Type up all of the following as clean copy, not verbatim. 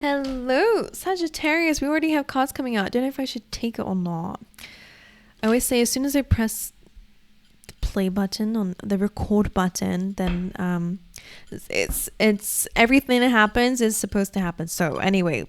Hello, Sagittarius. We already have cards coming out. I don't know if I should take it or not. I always say as soon as I press the play button on the record button, then it's everything that happens is supposed to happen. So anyway,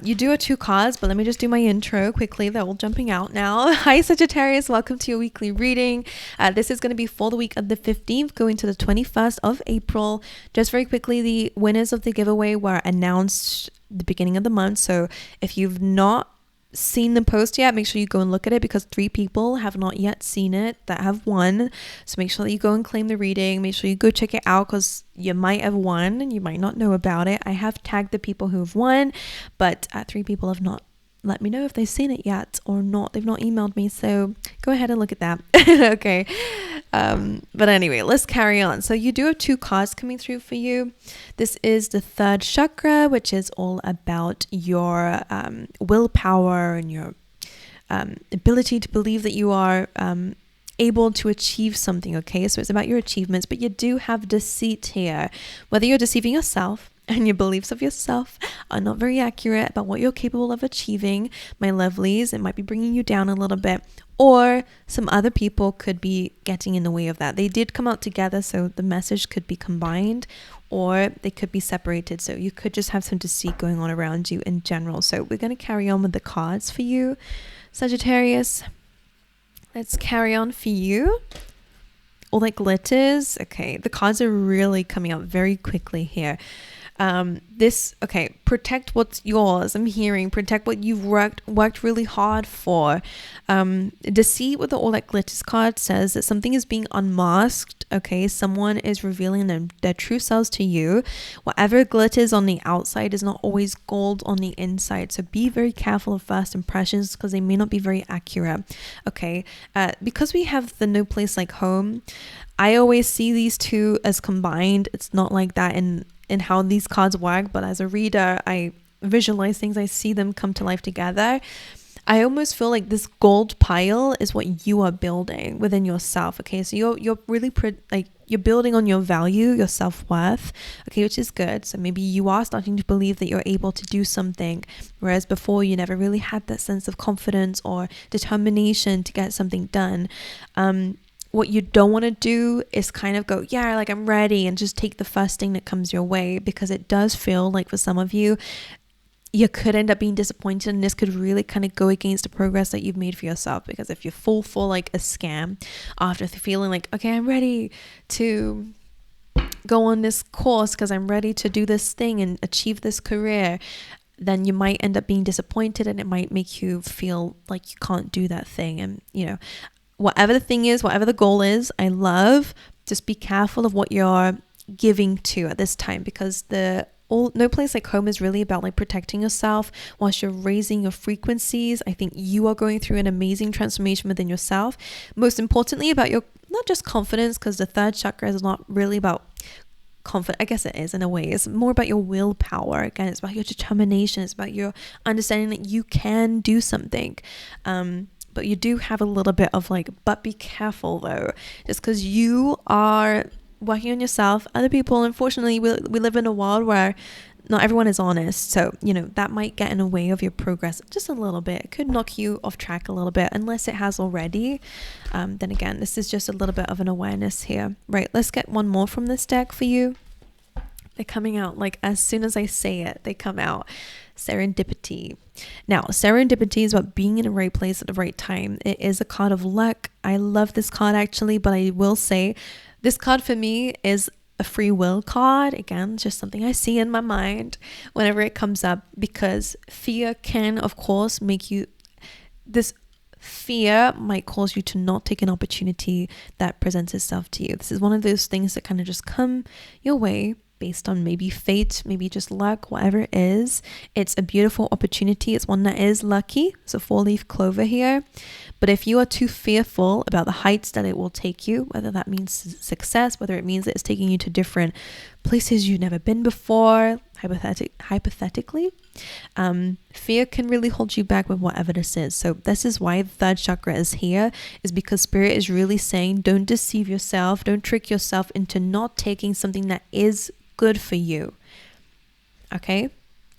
you do a 2 cards, but let me just do my intro quickly. They're all jumping out now. Hi Sagittarius, welcome to your weekly reading. This is going to be for the week of the 15th going to the 21st of April. Just very quickly, the winners of the giveaway were announced the beginning of the month. So if you've not seen the post yet, make sure you go and look at it, because 3 people have not yet seen it that have won. So make sure that you go and claim the reading. Make sure you go check it out, because you might have won and you might not know about it. I have tagged the people who have won, but 3 people have not let me know if they've seen it yet or not. They've not emailed me, so go ahead and look at that. Okay. But anyway, let's carry on. So you do have 2 cards coming through for you. This is the 3rd chakra, which is all about your willpower and your ability to believe that you are able to achieve something. Okay, so it's about your achievements, but you do have deceit here. Whether you're deceiving yourself and your beliefs of yourself are not very accurate about what you're capable of achieving, my lovelies, it might be bringing you down a little bit, or some other people could be getting in the way of that. They did come out together, so the message could be combined, or they could be separated. So you could just have some deceit going on around you in general. So we're going to carry on with the cards for you, Sagittarius. Let's carry on for you. All that glitters. Okay, the cards are really coming out very quickly here. Protect what's yours. I'm hearing protect what you've worked really hard for. Deceit with the all that glitters card says that something is being unmasked. Okay, someone is revealing their true selves to you. Whatever glitters on the outside is not always gold on the inside, so be very careful of first impressions, because they may not be very accurate. Okay, because we have the no place like home, I always see these 2 as combined. It's not like that in how these cards work, but as a reader, I visualize things, I see them come to life together. I almost feel like this gold pile is what you are building within yourself. Okay, so you're really you're building on your value, your self-worth, okay, which is good. So maybe you are starting to believe that you're able to do something, whereas before you never really had that sense of confidence or determination to get something done. What you don't want to do is kind of go, yeah, like I'm ready, and just take the first thing that comes your way, because it does feel like for some of you, you could end up being disappointed, and this could really kind of go against the progress that you've made for yourself. Because if you fall for like a scam after feeling like, okay, I'm ready to go on this course because I'm ready to do this thing and achieve this career, then you might end up being disappointed, and it might make you feel like you can't do that thing. And whatever the thing is, whatever the goal is, I love, just be careful of what you're giving to at this time, because no place like home is really about like protecting yourself whilst you're raising your frequencies. I think you are going through an amazing transformation within yourself. Most importantly, about your, not just confidence, because the 3rd chakra is not really about confident. I guess it is in a way. It's more about your willpower. Again, it's about your determination. It's about your understanding that you can do something. But you do have a little bit of like, but be careful though, just because you are working on yourself. Other people, unfortunately, we live in a world where not everyone is honest. So, that might get in the way of your progress just a little bit. It could knock you off track a little bit, unless it has already. Then again, this is just a little bit of an awareness here. Right, let's get one more from this deck for you. They're coming out like as soon as I say it, they come out. Serendipity. Now, serendipity is about being in the right place at the right time. It is a card of luck. I love this card actually, but I will say this card for me is a free will card. Again, just something I see in my mind whenever it comes up, because fear can, of course, this fear might cause you to not take an opportunity that presents itself to you. This is one of those things that kind of just come your way based on maybe fate, maybe just luck, whatever it is. It's a beautiful opportunity. It's one that is lucky. It's a 4-leaf clover here. But if you are too fearful about the heights that it will take you, whether that means success, whether it means that it's taking you to different places you've never been before, hypothetically, fear can really hold you back with whatever this is. So this is why the 3rd chakra is here, is because Spirit is really saying, don't deceive yourself, don't trick yourself into not taking something that is good for you. Okay,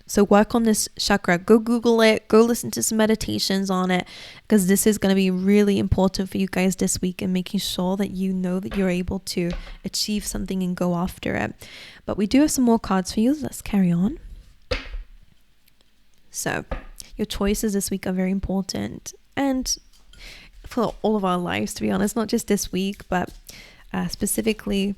So work on this chakra. Go Google it. Go listen to some meditations on it, because this is going to be really important for you guys this week, and making sure that you know that you're able to achieve something and go after it. But we do have some more cards for you. Let's carry on. So your choices this week are very important, and for all of our lives, to be honest, not just this week, but specifically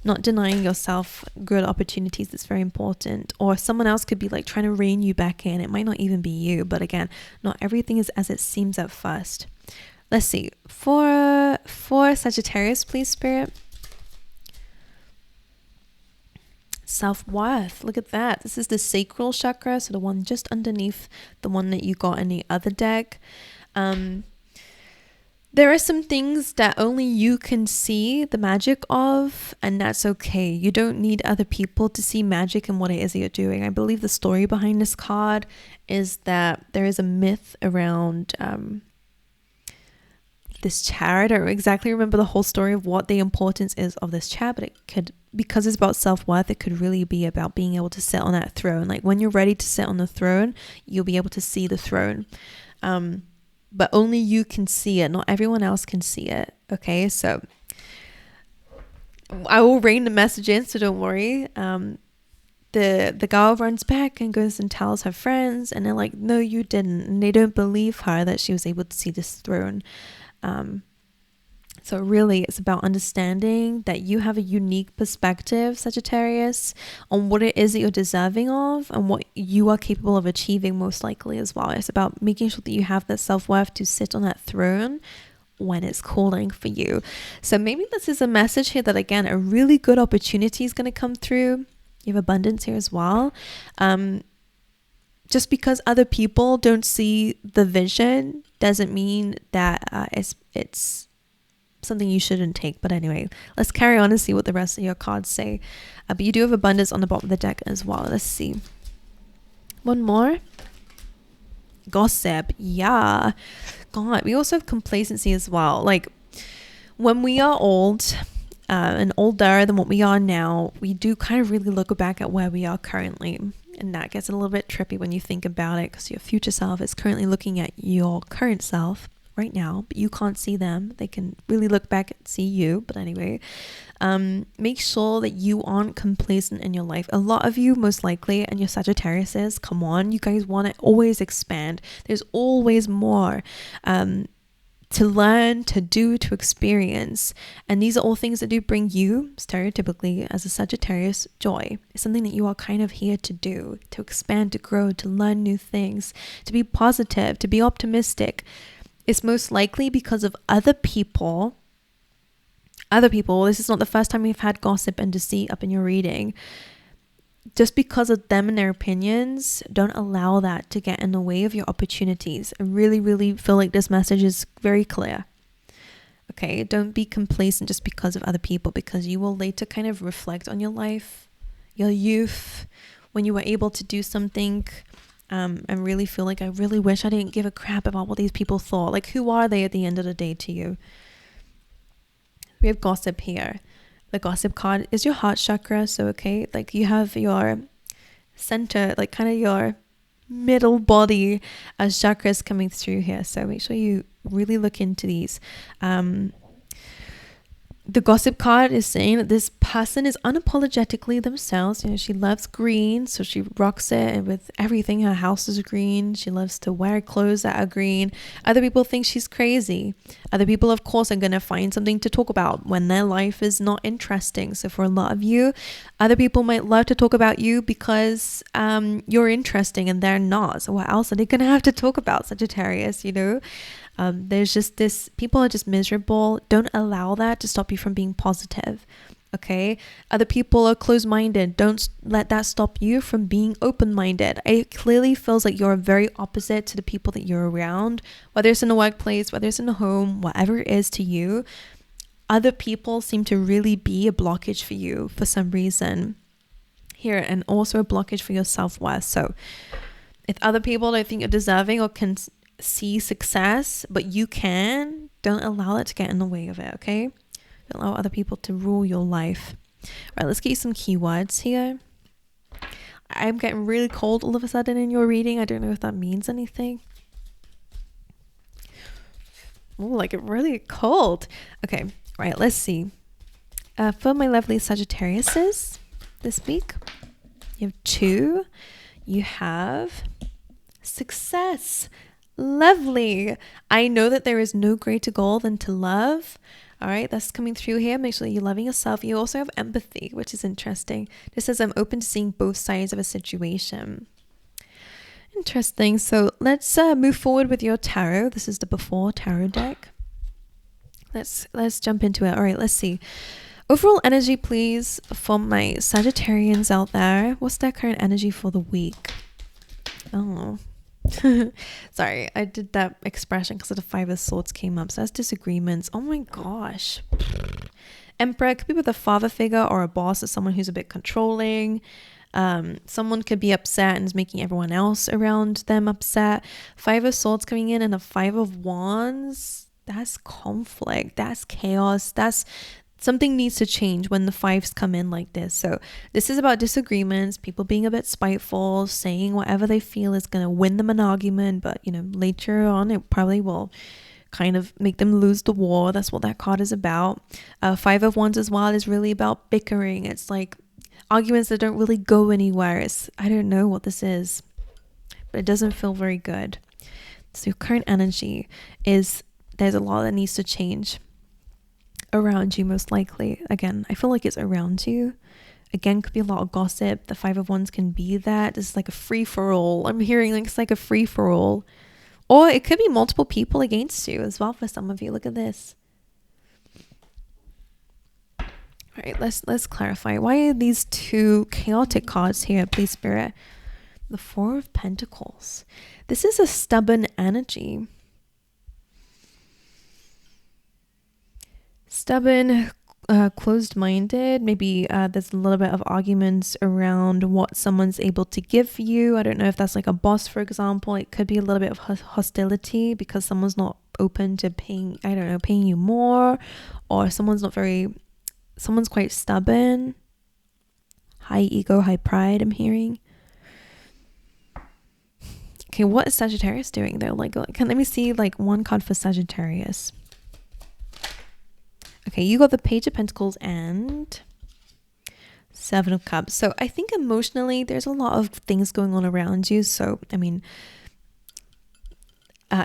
not denying yourself good opportunities. That's very important. Or someone else could be like trying to rein you back in. It might not even be you, but again, not everything is as it seems at first. Let's see, for Sagittarius, please, Spirit. Self-worth. Look at that. This is the sacral chakra, so the one just underneath the one that you got in the other deck. There are some things that only you can see the magic of, and that's okay. You don't need other people to see magic in what it is that you're doing. I believe the story behind this card is that there is a myth around this chair. I don't exactly remember the whole story of what the importance is of this chair, but it could, because it's about self-worth, it could really be about being able to sit on that throne. Like when you're ready to sit on the throne, you'll be able to see the throne. But only you can see it. Not everyone else can see it. Okay, so I will rein the message in, so don't worry. The girl runs back and goes and tells her friends, and they're like, no, you didn't. And they don't believe her that she was able to see this throne. So really, it's about understanding that you have a unique perspective, Sagittarius, on what it is that you're deserving of and what you are capable of achieving most likely as well. It's about making sure that you have that self-worth to sit on that throne when it's calling for you. So maybe this is a message here that, again, a really good opportunity is going to come through. You have abundance here as well. Just because other people don't see the vision doesn't mean that it's something you shouldn't take. But anyway, let's carry on and see what the rest of your cards say. But you do have abundance on the bottom of the deck as well. Let's see. One more. Gossip. Yeah. God, we also have complacency as well. Like when we are old and older than what we are now, we do kind of really look back at where we are currently. And that gets a little bit trippy when you think about it, because your future self is currently looking at your current self right now, but you can't see them. They can really look back and see you. But anyway, make sure that you aren't complacent in your life. A lot of you, most likely, and your Sagittariuses, come on, you guys want to always expand. There's always more to learn, to do, to experience. And these are all things that do bring you, stereotypically, as a Sagittarius, joy. It's something that you are kind of here to do, to expand, to grow, to learn new things, to be positive, to be optimistic. It's most likely because of other people. This is not the first time we've had gossip and deceit up in your reading. Just because of them and their opinions, don't allow that to get in the way of your opportunities. I really, really feel like this message is very clear. Okay, don't be complacent just because of other people, because you will later kind of reflect on your life, your youth, when you were able to do something and really feel like, I really wish I didn't give a crap about what these people thought. Like, who are they at the end of the day to you? We have gossip here. The gossip card is your heart chakra. So, okay, like you have your center, like kind of your middle body as chakras coming through here. So make sure you really look into these. The gossip card is saying that this person is unapologetically themselves. You know, she loves green, so she rocks it with everything. Her house is green. She loves to wear clothes that are green. Other people think she's crazy. Other people, of course, are going to find something to talk about when their life is not interesting. So for a lot of you, other people might love to talk about you because you're interesting and they're not. So what else are they going to have to talk about, Sagittarius, you know? There's just this, people are just miserable. Don't allow that to stop you from being positive. Okay, other people are closed-minded. Don't let that stop you from being open-minded. It clearly feels like you're very opposite to the people that you're around, whether it's in the workplace, whether it's in the home, whatever it is to you. Other people seem to really be a blockage for you for some reason here, and also a blockage for your self-worth. So if other people don't think you're deserving or can see success, but you can, don't allow it to get in the way of it. Okay, don't allow other people to rule your life. All right, let's get you some keywords here. I'm getting really cold all of a sudden in your reading. I don't know if that means anything. Oh, like really cold. Okay, right, let's see. For my lovely Sagittariuses this week, you have 2. You have success. Lovely. I know that there is no greater goal than to love. All right, that's coming through here. Make sure that you're loving yourself. You also have empathy, which is interesting. This says I'm open to seeing both sides of a situation. Interesting. So let's move forward with your tarot. This is the Before Tarot deck. Let's jump into it. All right, let's see. Overall energy, please, for my Sagittarians out there. What's their current energy for the week? Oh, sorry, I did that expression because the 5 of Swords came up. So that's disagreements. Oh my gosh. Emperor could be with a father figure or a boss or someone who's a bit controlling. Someone could be upset and is making everyone else around them upset. 5 of Swords coming in and a 5 of Wands. That's conflict. That's chaos. That's something needs to change when the 5s come in like this. So this is about disagreements, people being a bit spiteful, saying whatever they feel is going to win them an argument, but you know, later on it probably will kind of make them lose the war. That's what that card is about. 5 of Wands as well is really about bickering. It's like arguments that don't really go anywhere. I don't know what this is, but it doesn't feel very good. So your current energy is there's a lot that needs to change around you, most likely. Again, I feel like it's around you. Again, could be a lot of gossip. The 5 of Wands can be that. It's like a free-for-all. I'm hearing like it's like a free-for-all. Or it could be multiple people against you as well for some of you. Look at this. All right, let's clarify. Why are these 2 chaotic cards here, please, Spirit? The 4 of Pentacles. This is a stubborn energy. Stubborn, closed-minded. Maybe there's a little bit of arguments around what someone's able to give you. I don't know if that's like a boss, for example. It could be a little bit of hostility because someone's not open to paying you more, or someone's quite stubborn. High ego, high pride, I'm hearing. Okay, what is Sagittarius doing though? Let me see like one card for Sagittarius. Okay, you got the Page of Pentacles and 7 of Cups. So I think emotionally there's a lot of things going on around you. So, I mean,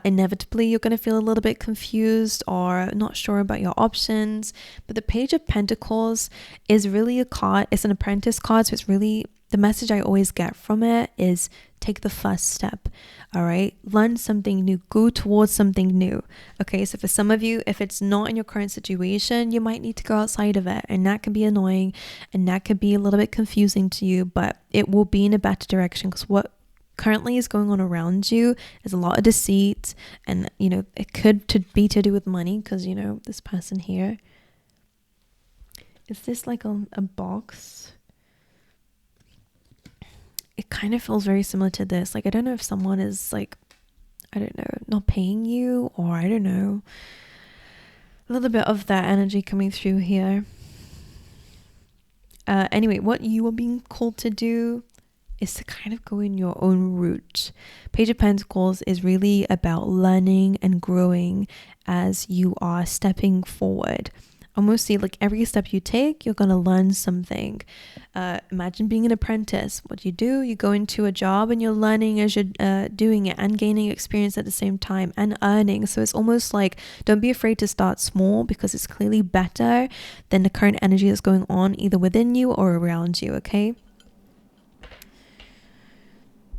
inevitably you're going to feel a little bit confused or not sure about your options. But the Page of Pentacles is really a card. It's an apprentice card. So it's really, the message I always get from it is take the first step. All right, learn something new, go towards something new. Okay, so for some of you, if it's not in your current situation, you might need to go outside of it, and that can be annoying and that could be a little bit confusing to you, but it will be in a better direction because what currently is going on around you is a lot of deceit, and you know, it could be to do with money because you know, this person here, is this like a box? It kind of feels very similar to this. Like, I don't know if someone is like, I don't know, not paying you, or I don't know, a little bit of that energy coming through here. Anyway, what you are being called to do is to kind of go in your own route. Page of Pentacles is really about learning and growing as you are stepping forward. Almost see like every step you take, you're going to learn something. Imagine being an apprentice. What do? You go into a job and you're learning as you're doing it and gaining experience at the same time and earning. So it's almost like, don't be afraid to start small because it's clearly better than the current energy that's going on either within you or around you, okay?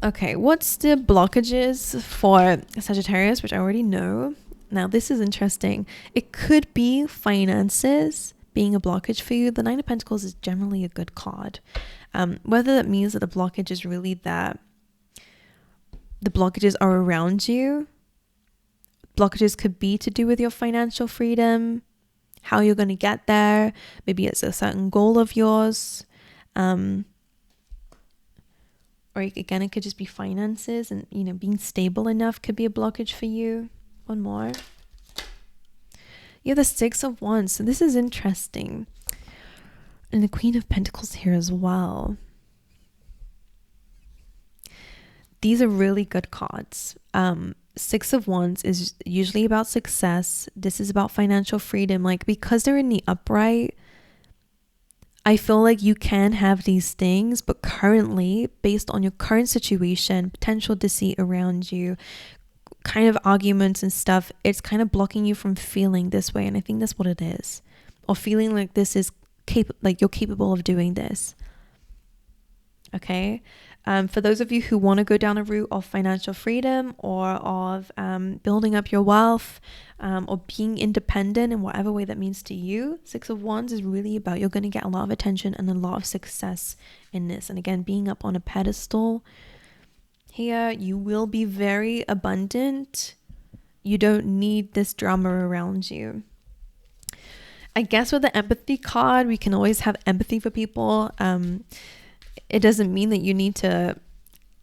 Okay, what's the blockages for Sagittarius, which I already know. Now, this is interesting. It could be finances being a blockage for you. The 9 of Pentacles is generally a good card. Whether that means that the blockage is really that the blockages are around you. Blockages could be to do with your financial freedom, how you're going to get there. Maybe it's a certain goal of yours. Or again, it could just be finances, and you know, being stable enough could be a blockage for you. One more. You have the 6 of Wands. So this is interesting. And the Queen of Pentacles here as well. these are really good cards. Six of Wands is usually about success. This is about financial freedom. Like, because they're in the upright, I feel like you can have these things, but currently, based on your current situation, potential deceit around you, kind of arguments and stuff, it's kind of blocking you from feeling this way. And I think that's what it is. Or feeling like this is like you're capable of doing this. Okay. For those of you who want to go down a route of financial freedom or of building up your wealth or being independent in whatever way that means to you, Six of Wands is really about, you're going to get a lot of attention and a lot of success in this. And again, being up on a pedestal here, you will be very abundant. You don't need this drama around you. I guess with the empathy card, we can always have empathy for people. It doesn't mean that you need to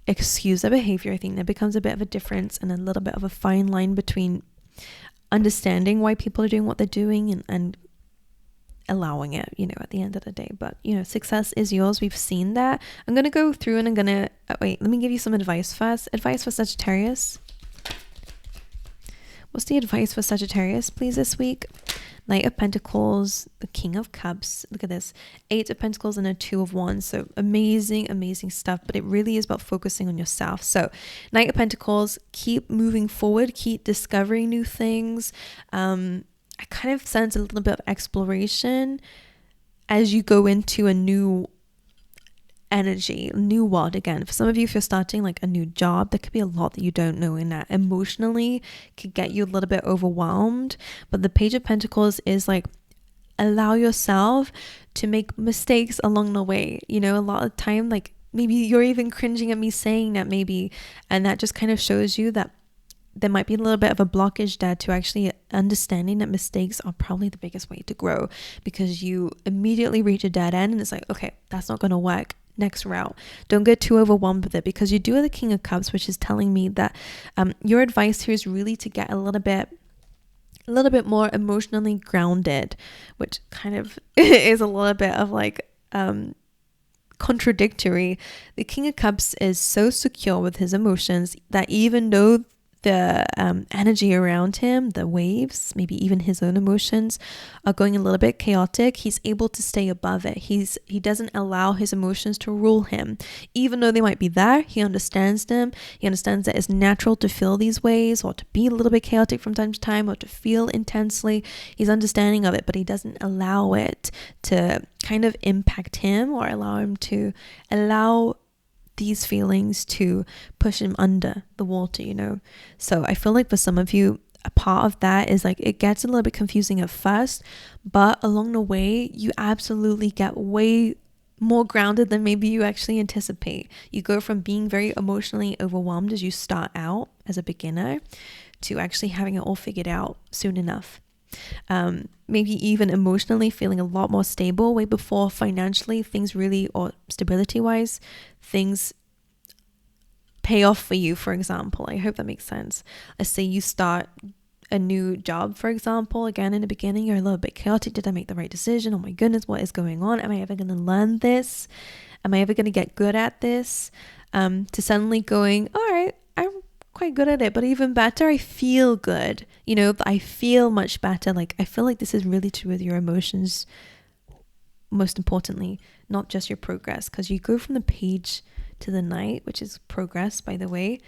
excuse their behavior. I think there becomes a bit of a difference and a little bit of a fine line between understanding why people are doing what they're doing and allowing it, at the end of the day. But, success is yours. We've seen that. I'm going to go through and I'm going to, wait, let me give you some advice first. Advice for Sagittarius. What's the advice for Sagittarius, please, this week? Knight of Pentacles, the King of Cups. Look at this. 8 of Pentacles and a 2 of Wands. So amazing, amazing stuff. But it really is about focusing on yourself. So Knight of Pentacles, keep moving forward. Keep discovering new things. I kind of sense a little bit of exploration as you go into a new energy, new world. Again, for some of you, if you're starting like a new job, there could be a lot that you don't know in that. Emotionally could get you a little bit overwhelmed. But the Page of Pentacles is like, allow yourself to make mistakes along the way. A lot of time, like maybe you're even cringing at me saying that maybe, and that just kind of shows you that there might be a little bit of a blockage there to actually understanding that mistakes are probably the biggest way to grow, because you immediately reach a dead end and it's like, okay, that's not going to work. Next route. Don't get too overwhelmed with it, because you do have the King of Cups, which is telling me that your advice here is really to get a little bit more emotionally grounded, which kind of is a little bit of like contradictory. The King of Cups is so secure with his emotions that even though the energy around him, the waves, maybe even his own emotions are going a little bit chaotic, he's able to stay above it. He doesn't allow his emotions to rule him. Even though they might be there, he understands them. He understands that it's natural to feel these ways or to be a little bit chaotic from time to time or to feel intensely. He's understanding of it, but he doesn't allow it to kind of impact him or allow these feelings to push him under the water, So I feel like for some of you, a part of that is like, it gets a little bit confusing at first, but along the way, you absolutely get way more grounded than maybe you actually anticipate. You go from being very emotionally overwhelmed as you start out as a beginner to actually having it all figured out soon enough. Maybe even emotionally feeling a lot more stable way before financially things really, or stability wise, things pay off for you, for example. I hope that makes sense. Let's say you start a new job, for example. Again, in the beginning, you're a little bit chaotic. Did I make the right decision? Oh my goodness, what is going on? Am I ever going to learn this? Am I ever going to get good at this? To suddenly going, all right, I'm quite good at it, but even better, I feel good. I feel much better. Like, I feel like this is really to do with your emotions, most importantly, not just your progress, because you go from the Page to the Knight, which is progress, by the way,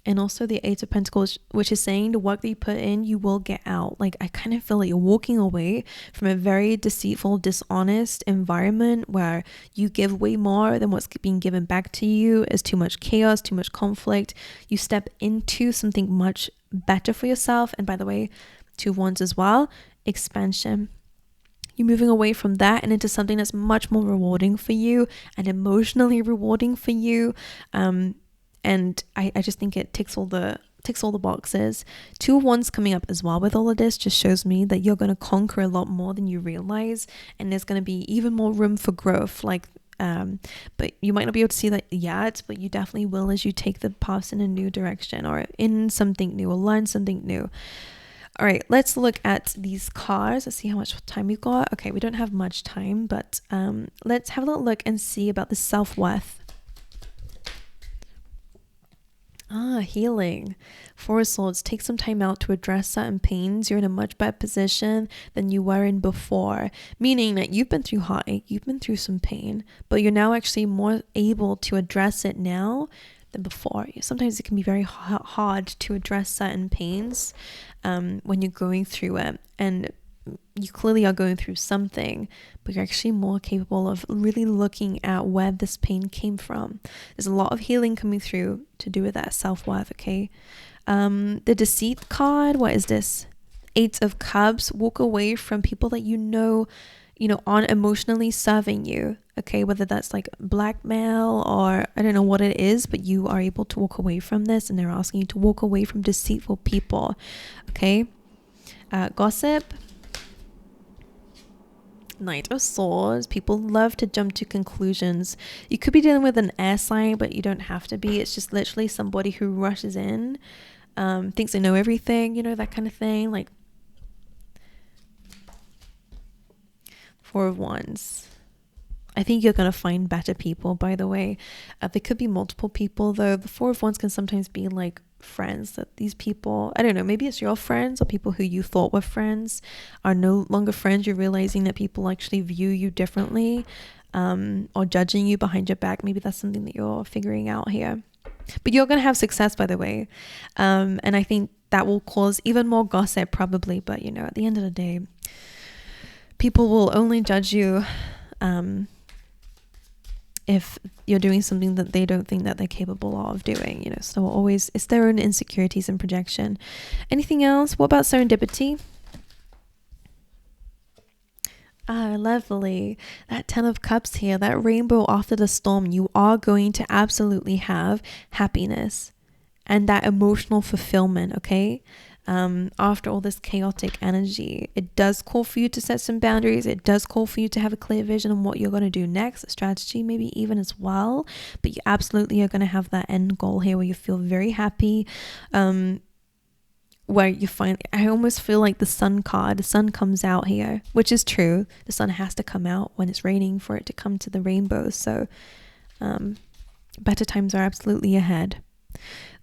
and also the 8 of Pentacles, which is saying the work that you put in, you will get out. Like, I kind of feel like you're walking away from a very deceitful, dishonest environment where you give way more than what's being given back to you. Is too much chaos, too much conflict. You step into something much better for yourself. And by the way, 2 of Wands as well, expansion. You're moving away from that and into something that's much more rewarding for you and emotionally rewarding for you. And I just think it ticks all the boxes. 2 of Wands coming up as well with all of this just shows me that you're going to conquer a lot more than you realize, and there's going to be even more room for growth. But you might not be able to see that yet, but you definitely will as you take the paths in a new direction or in something new or learn something new. All right, let's look at these cards. Let's see how much time we've got. Okay, we don't have much time, but let's have a little look and see about the self-worth. Healing. Four of Swords. Take some time out to address certain pains. You're in a much better position than you were in before, meaning that you've been through heartache, you've been through some pain, but you're now actually more able to address it now than before. Sometimes it can be very hard to address certain pains when you're going through it, and you clearly are going through something, but you're actually more capable of really looking at where this pain came from. There's a lot of healing coming through to do with that self-worth. Okay, the Deceit card, what is this? Eight of Cups. Walk away from people that you know aren't emotionally serving you. Okay, whether that's like blackmail or I don't know what it is, but you are able to walk away from this, and they're asking you to walk away from deceitful people. Okay, gossip. Knight of Swords. People love to jump to conclusions. You could be dealing with an air sign, but you don't have to be. It's just literally somebody who rushes in, thinks they know everything, that kind of thing. Like Four of Wands. I think you're going to find better people, by the way. There could be multiple people, though. The Four of Wands can sometimes be like friends, that these people, I don't know, maybe it's your friends or people who you thought were friends are no longer friends. You're realizing that people actually view you differently, or judging you behind your back. Maybe that's something that you're figuring out here. But you're going to have success, by the way. And I think that will cause even more gossip probably. But, at the end of the day, people will only judge you if you're doing something that they don't think that they're capable of doing, so always it's their own insecurities and projection. Anything else? What about serendipity? Lovely. That 10 of Cups here, that rainbow after the storm. You are going to absolutely have happiness and that emotional fulfillment, okay? After all this chaotic energy, it does call for you to set some boundaries. It does call for you to have a clear vision on what you're going to do next, a strategy maybe even as well. But you absolutely are going to have that end goal here where you feel very happy, where you find, I almost feel like the sun card, the sun comes out here, which is true. The sun has to come out when it's raining for it to come to the rainbow. So better times are absolutely ahead.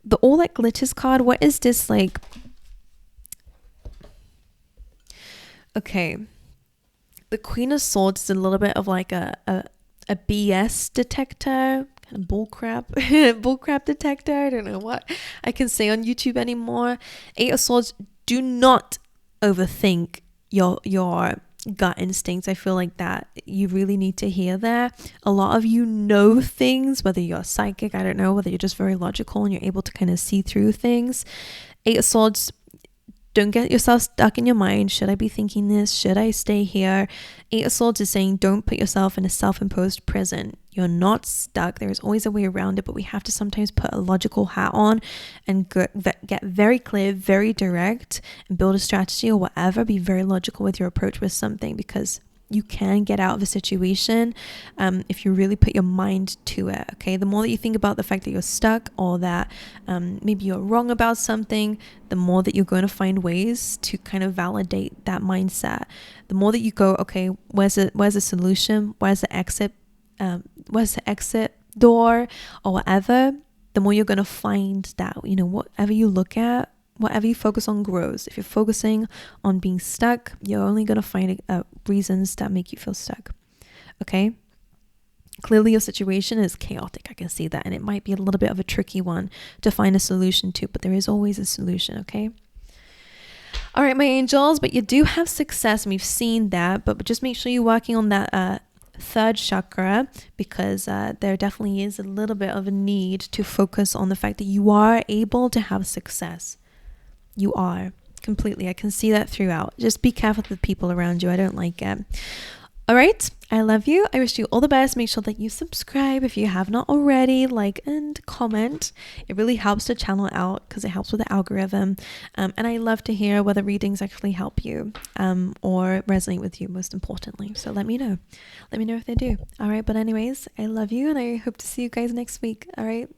The All That Glitters card, what is this like? Okay, the Queen of Swords is a little bit of like a BS detector, kind of bullcrap detector. I don't know what I can say on YouTube anymore. Eight of Swords, do not overthink your gut instincts. I feel like that you really need to hear that. A lot of you know things, whether you're psychic, I don't know, whether you're just very logical and you're able to kind of see through things. Eight of Swords, don't get yourself stuck in your mind. Should I be thinking this? Should I stay here? Eight of Swords is saying don't put yourself in a self-imposed prison. You're not stuck. There is always a way around it, but we have to sometimes put a logical hat on and get very clear, very direct, and build a strategy or whatever. Be very logical with your approach with something, because you can get out of a situation if you really put your mind to it. Okay, the more that you think about the fact that you're stuck, or that maybe you're wrong about something, the more that you're going to find ways to kind of validate that mindset. The more that you go, okay, where's the solution, where's the exit door, or whatever, the more you're going to find that, whatever you look at, whatever you focus on grows. If you're focusing on being stuck, you're only going to find reasons that make you feel stuck. Okay? Clearly your situation is chaotic. I can see that. And it might be a little bit of a tricky one to find a solution to, but there is always a solution. Okay? All right, my angels, but you do have success, and we've seen that, but just make sure you're working on that third chakra, because there definitely is a little bit of a need to focus on the fact that you are able to have success. You are completely. I can see that throughout. Just be careful with the people around you. I don't like it. All right. I love you. I wish you all the best. Make sure that you subscribe if you have not already. Like and comment. It really helps the channel out because it helps with the algorithm. And I love to hear whether readings actually help you or resonate with you, most importantly. So let me know. Let me know if they do. All right. But anyways, I love you and I hope to see you guys next week. All right.